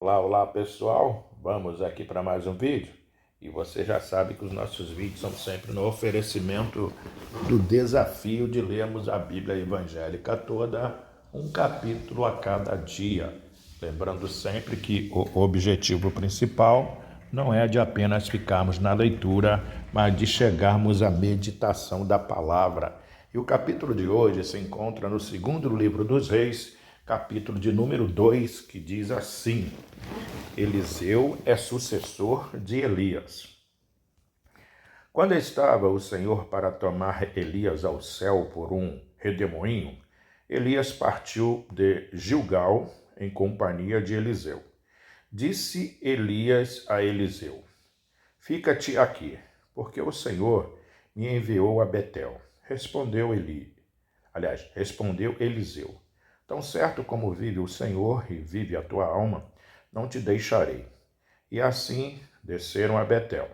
Olá, olá pessoal, vamos aqui para mais um vídeo e você já sabe que os nossos vídeos são sempre no oferecimento do desafio de lermos a Bíblia evangélica toda, um capítulo a cada dia. Lembrando sempre que o objetivo principal não é de apenas ficarmos na leitura, mas de chegarmos à meditação da palavra. E o capítulo de hoje se encontra no segundo livro dos Reis, capítulo de número 2, que diz assim: Eliseu é sucessor de Elias. Quando estava o Senhor para tomar Elias ao céu por um redemoinho, Elias partiu de Gilgal em companhia de Eliseu. Disse Elias a Eliseu: Fica-te aqui, porque o Senhor me enviou a Betel. Respondeu Eliseu: Tão certo como vive o Senhor e vive a tua alma, não te deixarei. E assim desceram a Betel.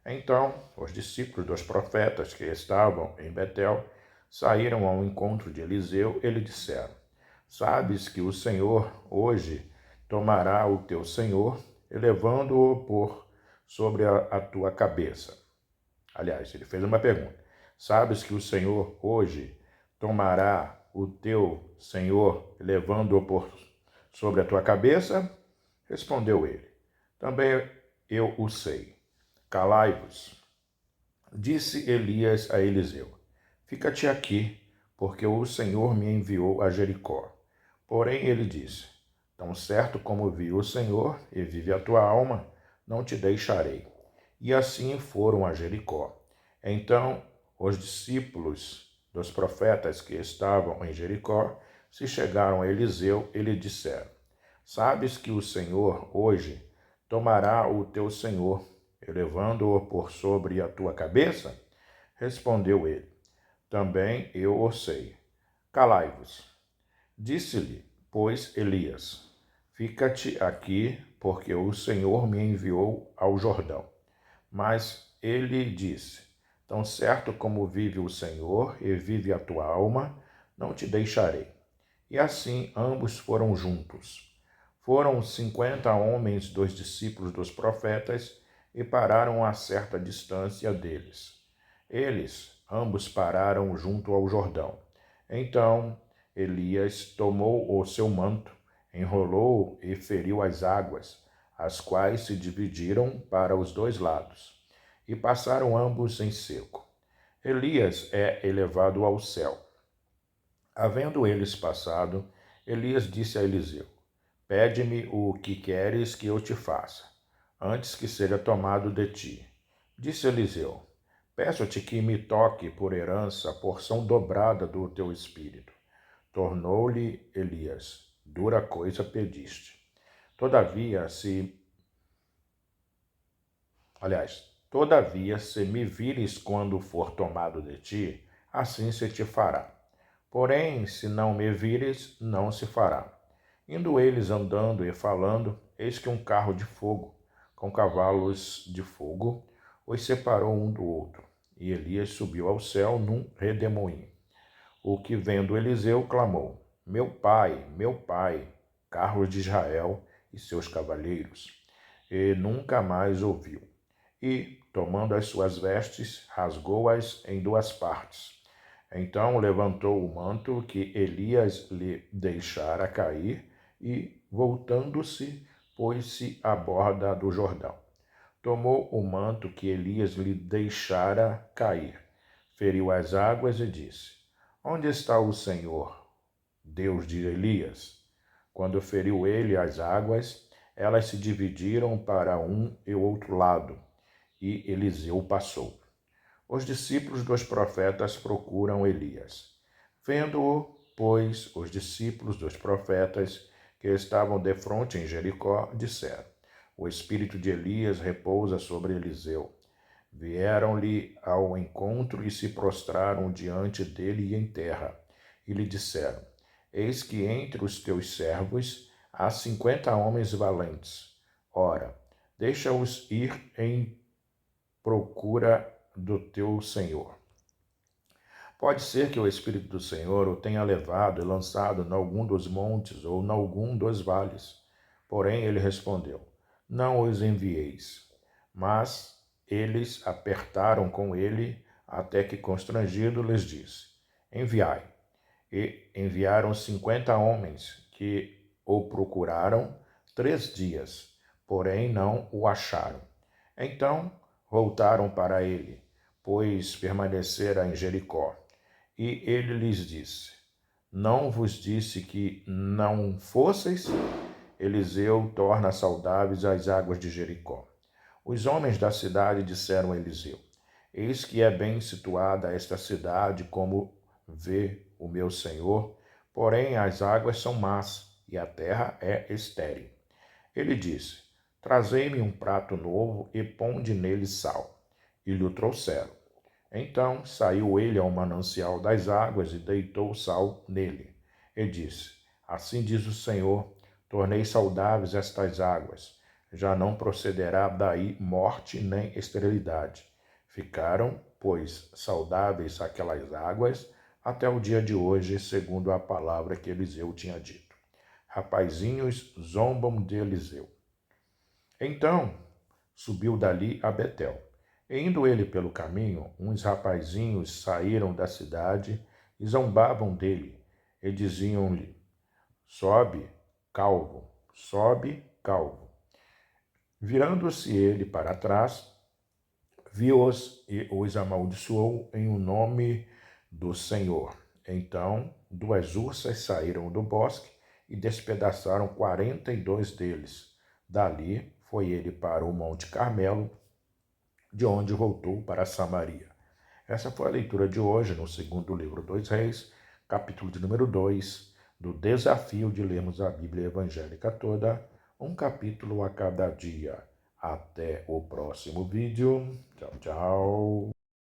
Então os discípulos dos profetas que estavam em Betel saíram ao encontro de Eliseu e lhe disseram: Sabes que o Senhor hoje tomará o teu senhor, elevando-o por sobre a tua cabeça. Ele fez uma pergunta. Sabes que o Senhor hoje tomará o teu senhor, levando-o por sobre a tua cabeça? Respondeu ele: Também eu o sei. Calai-vos. Disse Elias a Eliseu: Fica-te aqui, porque o Senhor me enviou a Jericó. Porém ele disse: Tão certo como vive o Senhor e vive a tua alma, não te deixarei. E assim foram a Jericó. Então os discípulos dos profetas que estavam em Jericó se chegaram a Eliseu e lhe disseram: Sabes que o Senhor hoje tomará o teu senhor, elevando-o por sobre a tua cabeça? Respondeu ele: Também eu o sei. Calai-vos. Disse-lhe, pois, Elias: Fica-te aqui, porque o Senhor me enviou ao Jordão. Mas ele disse: Tão certo como vive o Senhor e vive a tua alma, não te deixarei. E assim ambos foram juntos. Foram 50 homens dos discípulos dos profetas e pararam a certa distância deles. Eles ambos pararam junto ao Jordão. Então Elias tomou o seu manto, enrolou e feriu as águas, as quais se dividiram para os dois lados, e passaram ambos em seco. Elias é elevado ao céu. Havendo eles passado, Elias disse a Eliseu: Pede-me o que queres que eu te faça, antes que seja tomado de ti. Disse Eliseu: Peço-te que me toque por herança a porção dobrada do teu espírito. Tornou-lhe Elias: Dura coisa pediste. Todavia, se me vires quando for tomado de ti, assim se te fará. Porém, se não me vires, não se fará. Indo eles andando e falando, eis que um carro de fogo, com cavalos de fogo, os separou um do outro. E Elias subiu ao céu num redemoinho. O que vendo Eliseu clamou: meu pai, carros de Israel e seus cavaleiros. E nunca mais ouviu. E, tomando as suas vestes, rasgou-as em duas partes. Então levantou o manto que Elias lhe deixara cair e, voltando-se, pôs-se à borda do Jordão. Tomou o manto que Elias lhe deixara cair, feriu as águas e disse: Onde está o Senhor, Deus de Elias? Quando feriu ele as águas, elas se dividiram para um e outro lado, e Eliseu passou. Os discípulos dos profetas procuram Elias. Vendo-o, pois, os discípulos dos profetas que estavam defronte em Jericó disseram: O espírito de Elias repousa sobre Eliseu. Vieram-lhe ao encontro e se prostraram diante dele em terra, e lhe disseram: Eis que entre os teus servos há 50 homens valentes. Ora, deixa-os ir em procura do teu senhor. Pode ser que o Espírito do Senhor o tenha levado e lançado em algum dos montes ou em algum dos vales. Porém ele respondeu: Não os envieis. Mas eles apertaram com ele, até que constrangido lhes disse: Enviai. E enviaram 50 homens, que o procuraram 3 dias, porém não o acharam. Então voltaram para ele, pois permanecera em Jericó. E ele lhes disse: Não vos disse que não fosseis? Eliseu torna saudáveis as águas de Jericó. Os homens da cidade disseram a Eliseu: Eis que é bem situada esta cidade, como vê o meu senhor, porém as águas são más e a terra é estéril. Ele disse: Trazei-me um prato novo e ponde nele sal. E lhe o trouxeram. Então saiu ele ao manancial das águas e deitou o sal nele. E disse: Assim diz o Senhor: Tornei saudáveis estas águas. Já não procederá daí morte nem esterilidade. Ficaram, pois, saudáveis aquelas águas até o dia de hoje, segundo a palavra que Eliseu tinha dito. Rapazinhos zombam de Eliseu. Então subiu dali a Betel. E indo ele pelo caminho, uns rapazinhos saíram da cidade e zombavam dele, e diziam-lhe: Sobe, calvo, sobe, calvo. Virando-se ele para trás, viu-os e os amaldiçoou em o nome do Senhor. Então 2 ursas saíram do bosque e despedaçaram 42 deles. Dali foi ele para o Monte Carmelo, de onde voltou para Samaria. Essa foi a leitura de hoje no segundo livro dos Reis, capítulo de número 2, do desafio de lermos a Bíblia evangélica toda, um capítulo a cada dia. Até o próximo vídeo. Tchau, tchau.